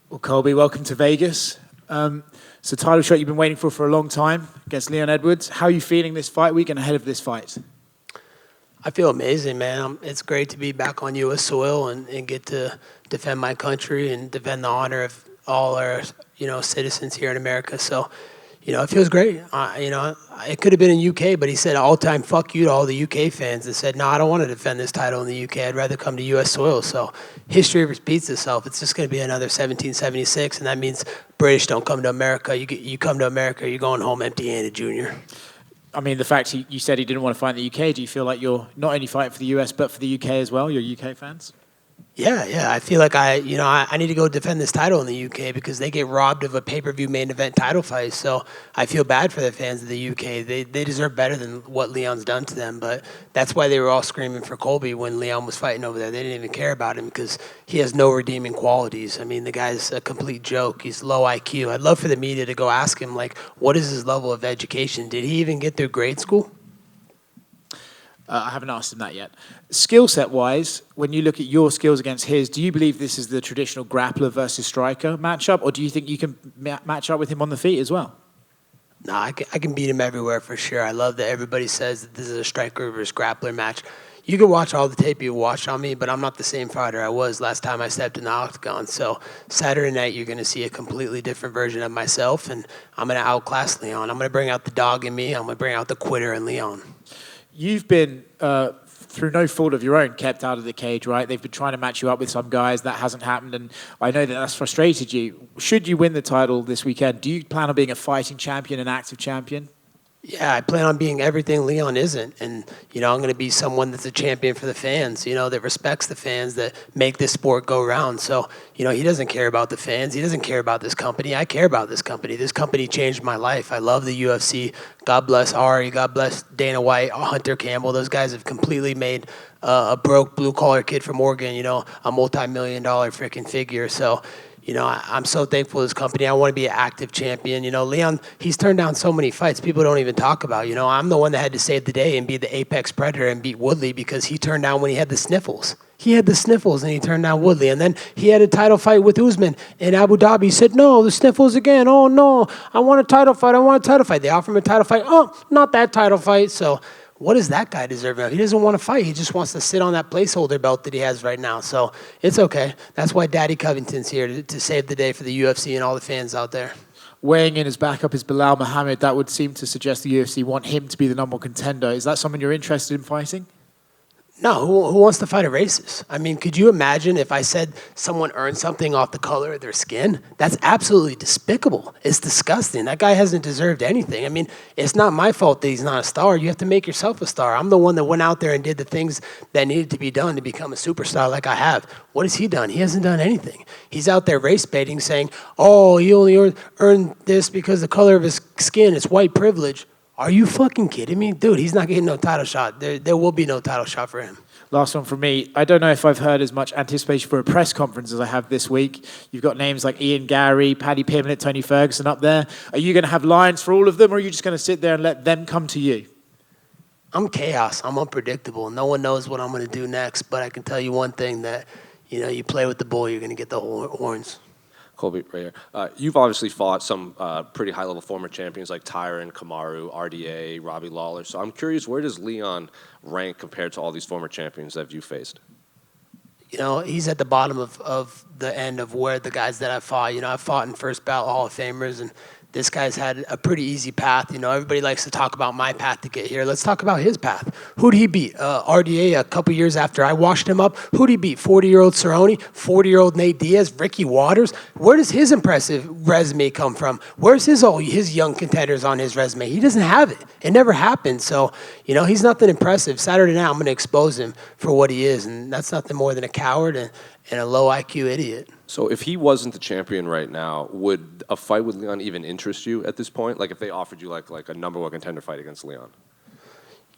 Well, Colby, welcome to Vegas. It's a title shot you've been waiting for a long time against Leon Edwards. How are you feeling this fight week and ahead of this fight? I feel amazing, man. It's great to be back on U.S. soil and get to defend my country and defend the honor of all our, citizens here in America. So, it feels great. It could have been in UK, but he said all-time fuck you to all the UK fans and said, no, I don't want to defend this title in the UK. I'd rather come to U.S. soil. So history repeats itself. It's just going to be another 1776, and that means British don't come to America. You come to America, you're going home empty-handed, Junior. I mean, the fact you said he didn't want to fight in the UK, do you feel like you're not only fighting for the US, but for the UK as well, you're UK fans? Yeah. I feel like I need to go defend this title in the UK because they get robbed of a pay-per-view main event title fight. So I feel bad for the fans of the UK. They deserve better than what Leon's done to them. But that's why they were all screaming for Colby when Leon was fighting over there. They didn't even care about him because he has no redeeming qualities. I mean, the guy's a complete joke. He's low IQ. I'd love for the media to go ask him, what is his level of education? Did he even get through grade school? I haven't asked him that yet. Skill set wise, when you look at your skills against his, do you believe this is the traditional grappler versus striker matchup, or do you think you can match up with him on the feet as well? No, I can beat him everywhere for sure. I love that everybody says that this is a striker versus grappler match. You can watch all the tape you watch on me, but I'm not the same fighter I was last time I stepped in the octagon. So Saturday night, you're going to see a completely different version of myself, and I'm going to outclass Leon. I'm going to bring out the dog in me. I'm going to bring out the quitter in Leon. You've been, through no fault of your own, kept out of the cage, right? They've been trying to match you up with some guys. That hasn't happened, and I know that that's frustrated you. Should you win the title this weekend, do you plan on being a fighting champion, an active champion? Yeah, I plan on being everything Leon isn't. And, I'm going to be someone that's a champion for the fans, that respects the fans, that make this sport go round. So, he doesn't care about the fans. He doesn't care about this company. I care about this company. This company changed my life. I love the UFC. God bless Ari. God bless Dana White, Hunter Campbell. Those guys have completely made a broke blue-collar kid from Oregon, a multi-million-dollar freaking figure. So, I'm so thankful for this company. I want to be an active champion. Leon, he's turned down so many fights people don't even talk about. I'm the one that had to save the day and be the apex predator and beat Woodley because he turned down when he had the sniffles. He had the sniffles and he turned down Woodley. And then he had a title fight with Usman in Abu Dhabi. He said, no, the sniffles again. Oh, no, I want a title fight. They offer him a title fight. Oh, not that title fight. So what does that guy deserve now? He doesn't want to fight. He just wants to sit on that placeholder belt that he has right now. So it's okay. That's why Daddy Covington's here to save the day for the UFC and all the fans out there. Weighing in his backup is Bilal Muhammad. That would seem to suggest the UFC want him to be the number one contender. Is that someone you're interested in fighting? No, who wants to fight a racist? I mean, could you imagine if I said someone earned something off the color of their skin? That's absolutely despicable. It's disgusting. That guy hasn't deserved anything. I mean, it's not my fault that he's not a star. You have to make yourself a star. I'm the one that went out there and did the things that needed to be done to become a superstar like I have. What has he done? He hasn't done anything. He's out there race baiting saying, oh, he only earned this because the color of his skin is white privilege. Are you fucking kidding me? Dude, he's not getting no title shot. There will be no title shot for him. Last one from me. I don't know if I've heard as much anticipation for a press conference as I have this week. You've got names like Ian Gary, Paddy Pimblett, Tony Ferguson up there. Are you going to have lines for all of them, or are you just going to sit there and let them come to you? I'm chaos. I'm unpredictable. No one knows what I'm going to do next, but I can tell you one thing that, you play with the bull, you're going to get the horns. Colby, right here. You've obviously fought some pretty high-level former champions like Tyron, Kamaru, RDA, Robbie Lawler. So I'm curious, where does Leon rank compared to all these former champions that you faced? He's at the bottom of the end of where the guys that I fought. I've fought in first ballot Hall of Famers, and this guy's had a pretty easy path. Everybody likes to talk about my path to get here. Let's talk about his path. Who'd he beat? RDA a couple years after I washed him up. Who'd he beat? 40-year-old Cerrone, 40-year-old Nate Diaz, Ricky Waters. Where does his impressive resume come from? Where's his young contenders on his resume? He doesn't have it. It never happened. So, he's nothing impressive. Saturday night, I'm going to expose him for what he is, and that's nothing more than a coward and a low IQ idiot. So if he wasn't the champion right now, would a fight with Leon even interest you at this point? Like if they offered you like a number one contender fight against Leon?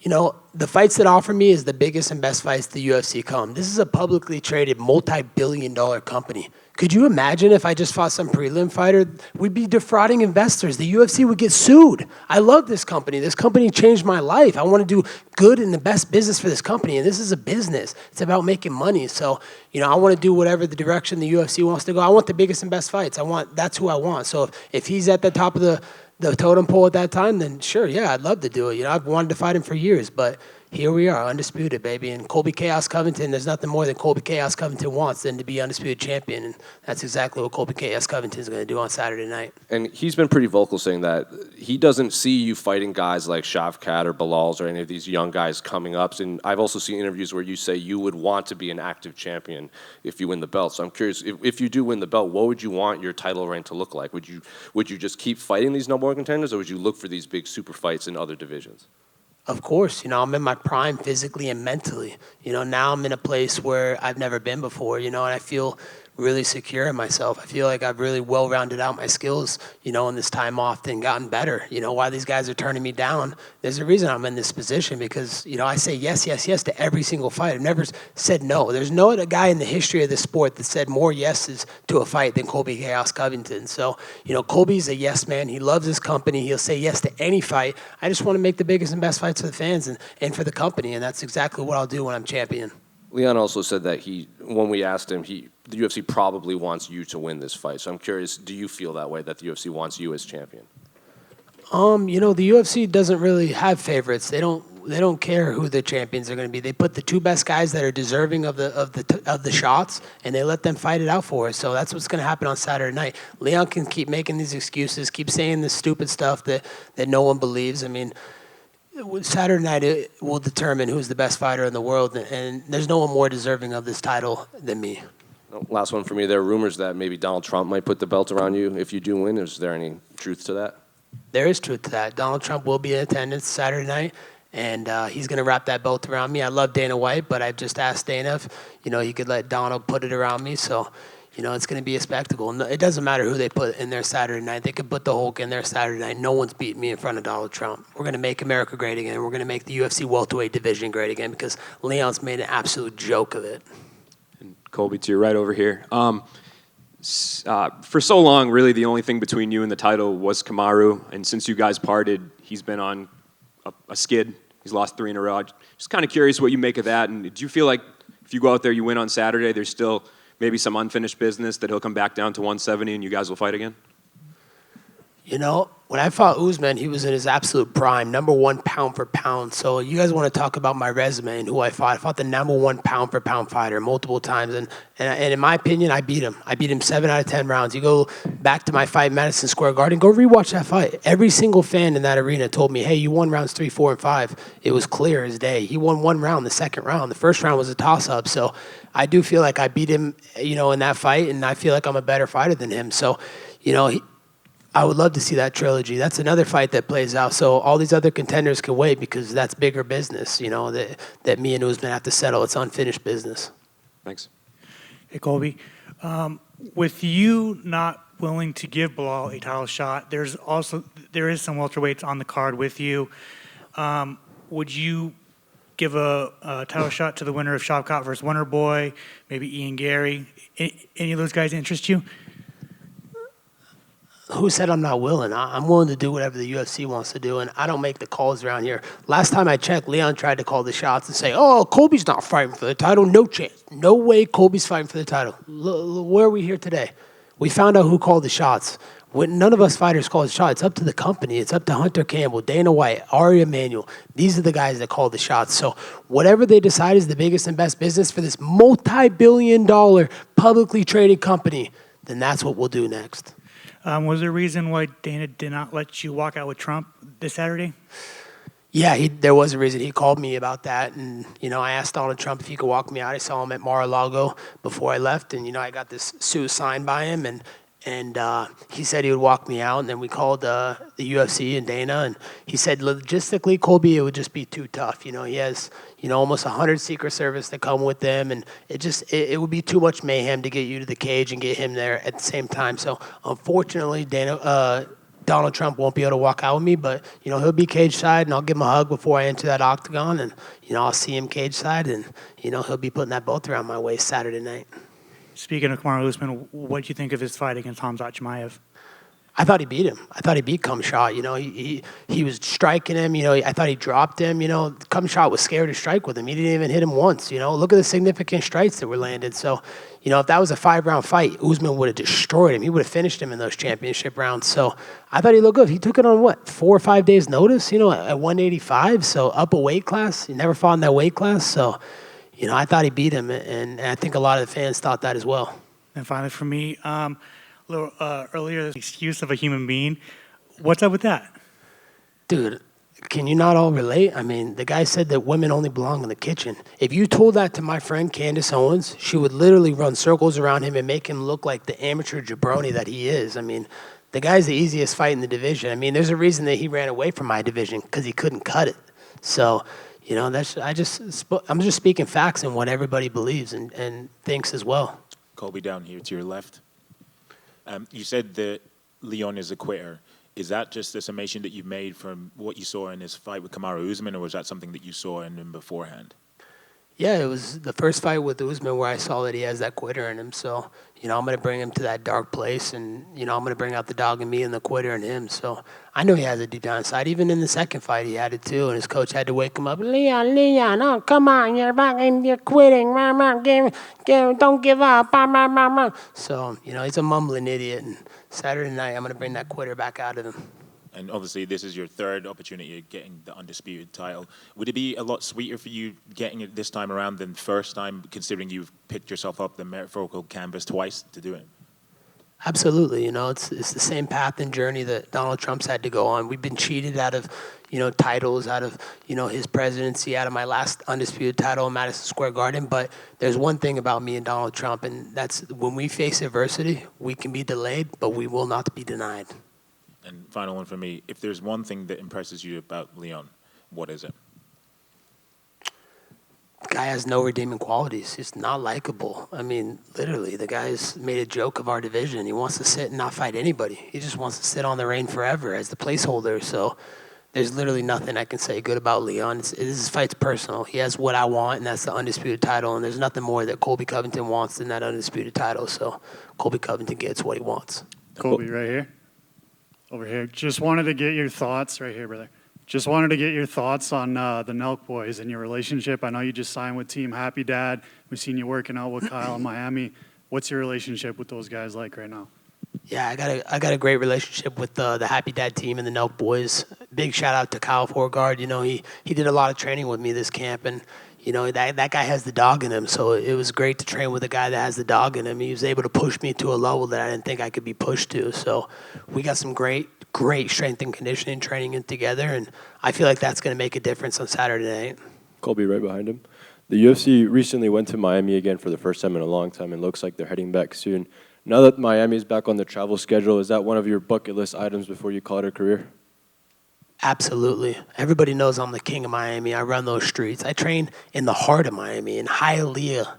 The fights that offer me is the biggest and best fights the UFC come. This is a publicly traded multi-billion-dollar company. Could you imagine if I just fought some prelim fighter? We'd be defrauding investors. The UFC would get sued. I love this company. This company changed my life. I want to do good and the best business for this company, and this is a business. It's about making money. So, I want to do whatever the direction the UFC wants to go. I want the biggest and best fights. That's who I want. So if he's at the top of the totem pole at that time, then sure, yeah, I'd love to do it. I've wanted to fight him for years, but here we are, undisputed, baby. And Colby Chaos Covington, there's nothing more than Colby Chaos Covington wants than to be undisputed champion, and that's exactly what Colby Chaos Covington is going to do on Saturday night. And he's been pretty vocal saying that he doesn't see you fighting guys like Shavkat or Bilal's or any of these young guys coming up. And I've also seen interviews where you say you would want to be an active champion if you win the belt. So I'm curious, if you do win the belt, what would you want your title reign to look like? Would you just keep fighting these number one contenders, or would you look for these big super fights in other divisions? Of course, I'm in my prime physically and mentally. Now I'm in a place where I've never been before, and I feel really secure in myself. I feel like I've really well-rounded out my skills, in this time off and gotten better. Why these guys are turning me down, there's a reason I'm in this position because, I say yes, yes, yes to every single fight. I've never said no. There's no other guy in the history of the sport that said more yeses to a fight than Colby Chaos Covington. So, Colby's a yes man. He loves his company. He'll say yes to any fight. I just want to make the biggest and best fights for the fans and for the company, and that's exactly what I'll do when I'm champion. Leon also said that when we asked him, the UFC probably wants you to win this fight. So I'm curious, do you feel that way, that the UFC wants you as champion? The UFC doesn't really have favorites. They don't care who the champions are going to be. They put the two best guys that are deserving of the shots, and they let them fight it out for us. So that's what's going to happen on Saturday night. Leon can keep making these excuses, keep saying this stupid stuff that no one believes. I mean, Saturday night it will determine who's the best fighter in the world, and there's no one more deserving of this title than me. Last one for me. There are rumors that maybe Donald Trump might put the belt around you if you do win. Is there any truth to that? There is truth to that. Donald Trump will be in attendance Saturday night, and he's going to wrap that belt around me. I love Dana White, but I've just asked Dana if he could let Donald put it around me. So, it's going to be a spectacle. It doesn't matter who they put in there Saturday night. They could put the Hulk in there Saturday night. No one's beating me in front of Donald Trump. We're going to make America great again. We're going to make the UFC welterweight division great again because Leon's made an absolute joke of it. And Colby, to your right over here. For so long, really, the only thing between you and the title was Kamaru. And since you guys parted, he's been on a skid. He's lost 3 in a row. Just kind of curious what you make of that. And do you feel like if you go out there, you win on Saturday, there's still maybe some unfinished business that he'll come back down to 170 and you guys will fight again? When I fought Usman, he was in his absolute prime, number 1 pound for pound. So you guys want to talk about my resume and who I fought. I fought the number 1 pound for pound fighter multiple times. And in my opinion, I beat him. I beat him 7 out of 10 rounds. You go back to my fight in Madison Square Garden, go rewatch that fight. Every single fan in that arena told me, hey, you won rounds 3, 4, and 5. It was clear as day. He won 1 round, the second round. The first round was a toss-up. So I do feel like I beat him, in that fight, and I feel like I'm a better fighter than him. So, I would love to see that trilogy. That's another fight that plays out. So all these other contenders can wait because that's bigger business, that me and Usman have to settle. It's unfinished business. Thanks. Hey, Colby. With you not willing to give Bilal a title shot, there is some welterweights on the card with you. Would you give a title shot to the winner of Shavkat versus Wonderboy, maybe Ian Gary? Any of those guys interest you? Who said I'm not willing? I'm willing to do whatever the UFC wants to do, and I don't make the calls around here. Last time I checked, Leon tried to call the shots and say, oh, Colby's not fighting for the title. No chance. No way Colby's fighting for the title. Where are we here today? We found out who called the shots. None of us fighters call the shots. It's up to the company. It's up to Hunter Campbell, Dana White, Ari Emanuel. These are the guys that call the shots. So whatever they decide is the biggest and best business for this multi-billion-dollar publicly traded company, then that's what we'll do next. Was there a reason why Dana did not let you walk out with Trump this Saturday? Yeah, there was a reason. He called me about that, and I asked Donald Trump if he could walk me out. I saw him at Mar-a-Lago before I left, and I got this suit signed by him, and he said he would walk me out. And then we called the UFC and Dana, and he said logistically, Colby, it would just be too tough. He has almost 100 Secret Service that come with them, and it would be too much mayhem to get you to the cage and get him there at the same time. So unfortunately, Donald Trump won't be able to walk out with me, but, he'll be cage side, and I'll give him a hug before I enter that octagon, and, I'll see him cage side, and, he'll be putting that belt around my waist Saturday night. Speaking of Kamaru Usman, what do you think of his fight against Khamzat Chimaev? I thought he beat him. I thought he beat Cumshot. He was striking him. I thought he dropped him. Cumshot was scared to strike with him. He didn't even hit him once. Look at the significant strikes that were landed. So, if that was a 5-round fight, Usman would have destroyed him. He would have finished him in those championship rounds. So I thought he looked good. He took it on 4 or 5 days' notice. At 185. So up a weight class. He never fought in that weight class. So, I thought he beat him, and I think a lot of the fans thought that as well. And finally, for me, earlier, the excuse of a human being. What's up with that? Dude, can you not all relate? I mean, the guy said that women only belong in the kitchen. If you told that to my friend Candace Owens, she would literally run circles around him and make him look like the amateur jabroni that he is. I mean, the guy's the easiest fight in the division. I mean, there's a reason that he ran away from my division, because he couldn't cut it. So, I'm just speaking facts and what everybody believes and thinks as well. Colby, down here to your left. You said that Leon is a quitter. Is that just a summation that you've made from what you saw in his fight with Kamaru Usman, or was that something that you saw in him beforehand? Yeah, it was the first fight with Usman where I saw that he has that quitter in him. So, I'm going to bring him to that dark place, and, I'm going to bring out the dog in me and the quitter in him. So I know he has a deep down side. Even in the second fight, he had it too, and his coach had to wake him up. Leon, oh, come on, you're quitting. Don't give up. So, he's a mumbling idiot, and Saturday night I'm going to bring that quitter back out of him. And obviously, this is your third opportunity of getting the undisputed title. Would it be a lot sweeter for you getting it this time around than first time, considering you've picked yourself up the metaphorical canvas twice to do it? Absolutely. It's the same path and journey that Donald Trump's had to go on. We've been cheated out of, titles, out of, his presidency, out of my last undisputed title in Madison Square Garden. But there's one thing about me and Donald Trump, and that's when we face adversity, we can be delayed, but we will not be denied. And final one for me, if there's one thing that impresses you about Leon, what is it? The guy has no redeeming qualities. He's not likable. I mean, literally, the guy's made a joke of our division. He wants to sit and not fight anybody. He just wants to sit on the reign forever as the placeholder. So there's literally nothing I can say good about Leon. This fight's personal. He has what I want, and that's the undisputed title. And there's nothing more that Colby Covington wants than that undisputed title. So Colby Covington gets what he wants. Colby, right here. Over here. Just wanted to get your thoughts, right here, brother. Just wanted to get your thoughts on the Nelk boys and your relationship. I know you just signed with Team Happy Dad. We've seen you working out with Kyle in Miami. What's your relationship with those guys like right now? Yeah, I got a great relationship with the Happy Dad team and the Nelk boys. Big shout out to Kyle Forgard. He did a lot of training with me this camp, and that guy has the dog in him. So it was great to train with a guy that has the dog in him. He was able to push me to a level that I didn't think I could be pushed to. So we got some great strength and conditioning training in together, and I feel like that's going to make a difference on Saturday night. Colby right behind him. The UFC recently went to Miami again for the first time in a long time, and looks like they're heading back soon. Now that Miami is back on the travel schedule, is that one of your bucket list items before you call it a career? Absolutely. Everybody knows I'm the king of Miami. I run those streets. I train in the heart of Miami, in Hialeah,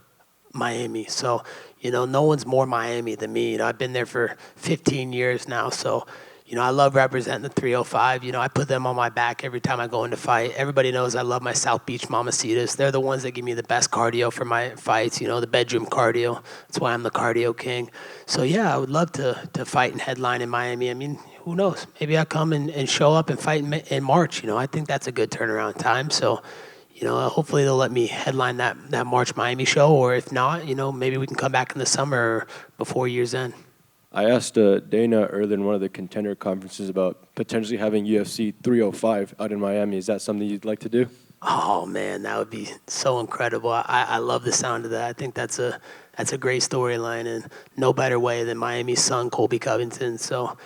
Miami. So, no one's more Miami than me. I've been there for 15 years now. So, I love representing the 305. I put them on my back every time I go into fight. Everybody knows I love my South Beach Mamacitas. They're the ones that give me the best cardio for my fights, the bedroom cardio. That's why I'm the cardio king. So, yeah, I would love to fight and headline in Miami. I mean, who knows? Maybe I'll come and show up and fight in March. I think that's a good turnaround time. So, hopefully they'll let me headline that March Miami show. Or if not, maybe we can come back in the summer or before year's end. I asked Dana earlier in one of the contender conferences about potentially having UFC 305 out in Miami. Is that something you'd like to do? Oh, man, that would be so incredible. I love the sound of that. I think that's a great storyline, and no better way than Miami's son, Colby Covington. So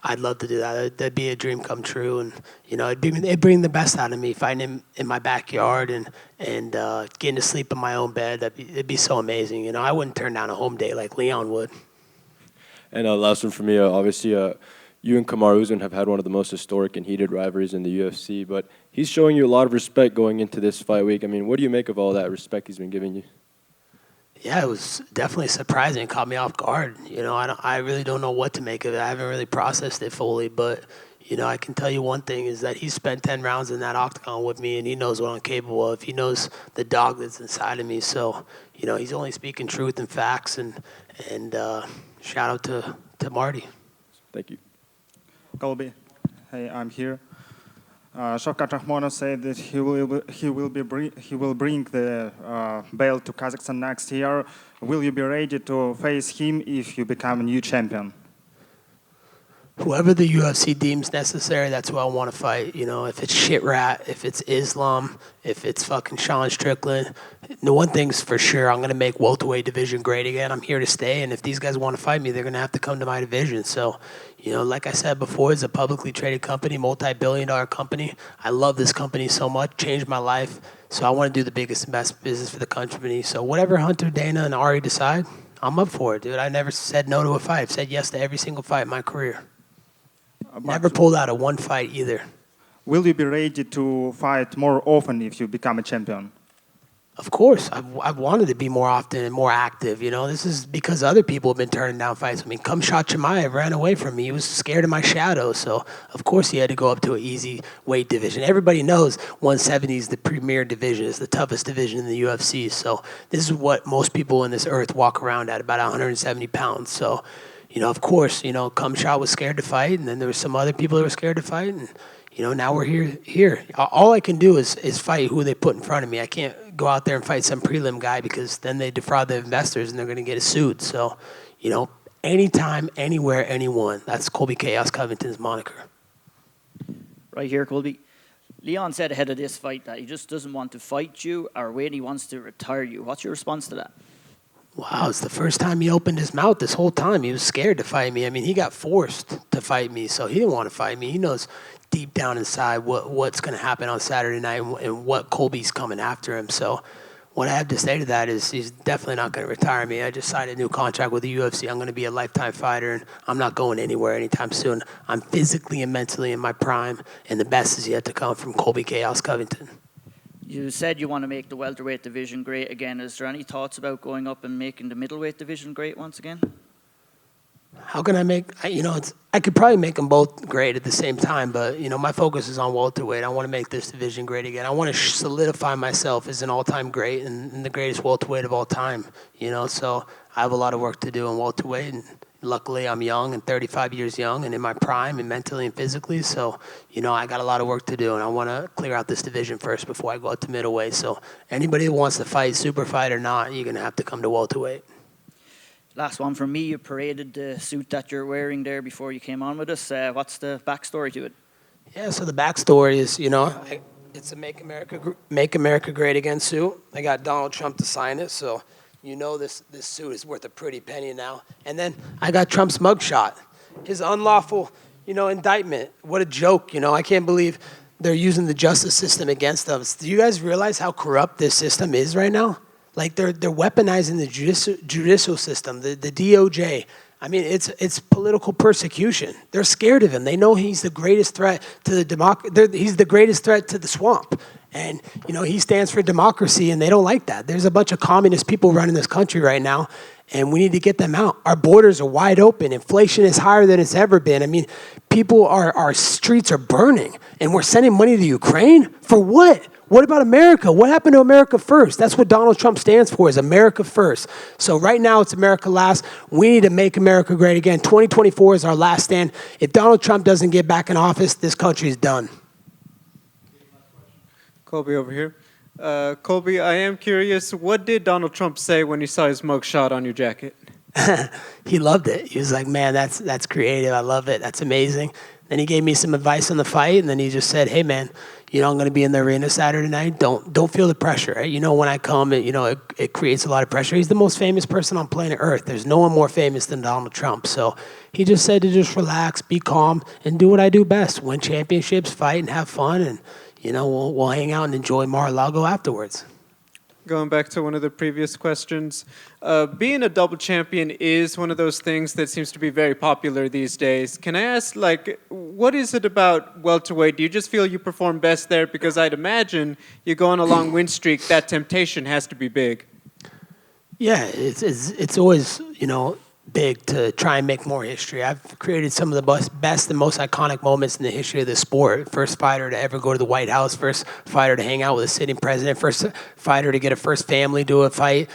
I'd love to do that. That'd be a dream come true, and it'd bring the best out of me, fighting him in my backyard and getting to sleep in my own bed. It'd be so amazing. I wouldn't turn down a home date like Leon would. And last one for me, obviously, you and Kamaru Usman have had one of the most historic and heated rivalries in the UFC, but he's showing you a lot of respect going into this fight week. I mean, what do you make of all that respect he's been giving you? Yeah, it was definitely surprising. It caught me off guard. I really don't know what to make of it. I haven't really processed it fully, but I can tell you one thing is that he spent 10 rounds in that octagon with me, and he knows what I'm capable of. He knows the dog that's inside of me. So, he's only speaking truth and facts, and shout out to Marty. Thank you. Colby, hey, I'm here. Shavkat Rakhmonov said that he will bring the belt to Kazakhstan next year. Will you be ready to face him if you become a new champion? Whoever the UFC deems necessary, that's who I want to fight. If it's Shit Rat, if it's Islam, if it's fucking Sean Strickland. The one thing's for sure, I'm going to make welterweight division great again. I'm here to stay, and if these guys want to fight me, they're going to have to come to my division. So, like I said before, it's a publicly traded company, multi-billion-dollar company. I love this company so much, changed my life. So I want to do the biggest and best business for the company. So whatever Hunter, Dana, and Ari decide, I'm up for it, dude. I never said no to a fight. I've said yes to every single fight in my career. Never pulled out of one fight either. Will you be ready to fight more often if you become a champion? Of course. I've wanted to be more often and more active. This is because other people have been turning down fights. Kamshat Chimaev ran away from me. He was scared of my shadow. So, of course, he had to go up to an easy weight division. Everybody knows 170 is the premier division. It's the toughest division in the UFC. So, this is what most people on this earth walk around at, about 170 pounds. So, of course, Kamshat was scared to fight, and then there were some other people that were scared to fight, and, now we're here. All I can do is fight who they put in front of me. I can't go out there and fight some prelim guy because then they defraud the investors and they're going to get sued. So, anytime, anywhere, anyone. That's Colby Chaos Covington's moniker. Right here, Colby. Leon said ahead of this fight that he just doesn't want to fight you or wait, he wants to retire you. What's your response to that? Wow, it's the first time he opened his mouth this whole time. He was scared to fight me. He got forced to fight me, so he didn't want to fight me. He knows deep down inside what's going to happen on Saturday night and what Colby's coming after him. So what I have to say to that is he's definitely not going to retire me. I just signed a new contract with the UFC. I'm going to be a lifetime fighter, and I'm not going anywhere anytime soon. I'm physically and mentally in my prime, and the best is yet to come from Colby Chaos Covington. You said you want to make the welterweight division great again. Is there any thoughts about going up and making the middleweight division great once again? How can I make, I could probably make them both great at the same time, but, my focus is on welterweight. I want to make this division great again. I want to solidify myself as an all-time great and the greatest welterweight of all time, so I have a lot of work to do in welterweight, and luckily I'm young and 35 years young and in my prime and mentally and physically, so, I got a lot of work to do, and I want to clear out this division first before I go out to middleweight. So anybody who wants to fight, super fight or not, you're going to have to come to welterweight. Last one from me. You paraded the suit that you're wearing there before you came on with us. What's the backstory to it? Yeah, so the backstory is, it's a Make America Great Again suit. I got Donald Trump to sign it, so this suit is worth a pretty penny now. And then I got Trump's mugshot, his unlawful, indictment. What a joke, I can't believe they're using the justice system against us. Do you guys realize how corrupt this system is right now? Like they're weaponizing the judicial system, the DOJ. It's political persecution. They're scared of him. They know he's the greatest threat to the he's the greatest threat to the swamp. And, he stands for democracy, and they don't like that. There's a bunch of communist people running this country right now, and we need to get them out. Our borders are wide open. Inflation is higher than it's ever been. Our streets are burning, and we're sending money to Ukraine? For what? What about America? What happened to America first? That's what Donald Trump stands for, is America first. So right now it's America last. We need to make America great again. 2024 is our last stand. If Donald Trump doesn't get back in office, this country is done. Colby over here. Colby, I am curious, what did Donald Trump say when he saw his mugshot on your jacket? He loved it. He was like, man, that's creative. I love it. That's amazing. Then he gave me some advice on the fight, and then he just said, hey, man, I'm going to be in the arena Saturday night. Don't feel the pressure. Right? When I come, it creates a lot of pressure. He's the most famous person on planet Earth. There's no one more famous than Donald Trump. So he just said to just relax, be calm, and do what I do best. Win championships, fight, and have fun. And, we'll hang out and enjoy Mar-a-Lago afterwards. Going back to one of the previous questions, being a double champion is one of those things that seems to be very popular these days. Can I ask, what is it about welterweight? Do you just feel you perform best there? Because I'd imagine you go on a long win streak, that temptation has to be big. Yeah, it's always, big to try and make more history. I've created some of the best and most iconic moments in the history of the sport. First fighter to ever go to the White House, first fighter to hang out with a sitting president, first fighter to get a first family to a fight,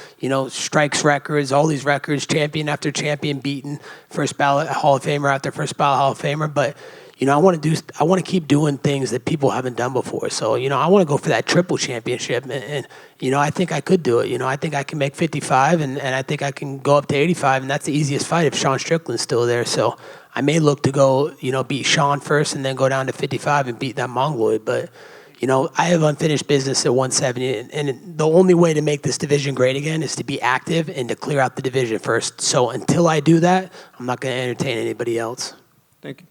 strikes records, all these records, champion after champion beaten, first ballot Hall of Famer after first ballot Hall of Famer. But I want to keep doing things that people haven't done before. So, I want to go for that triple championship. And I think I could do it. I think I can make 55 and I think I can go up to 85. And that's the easiest fight if Sean Strickland's still there. So I may look to go, beat Sean first and then go down to 55 and beat that Mongoloid. But, I have unfinished business at 170. And the only way to make this division great again is to be active and to clear out the division first. So until I do that, I'm not going to entertain anybody else. Thank you.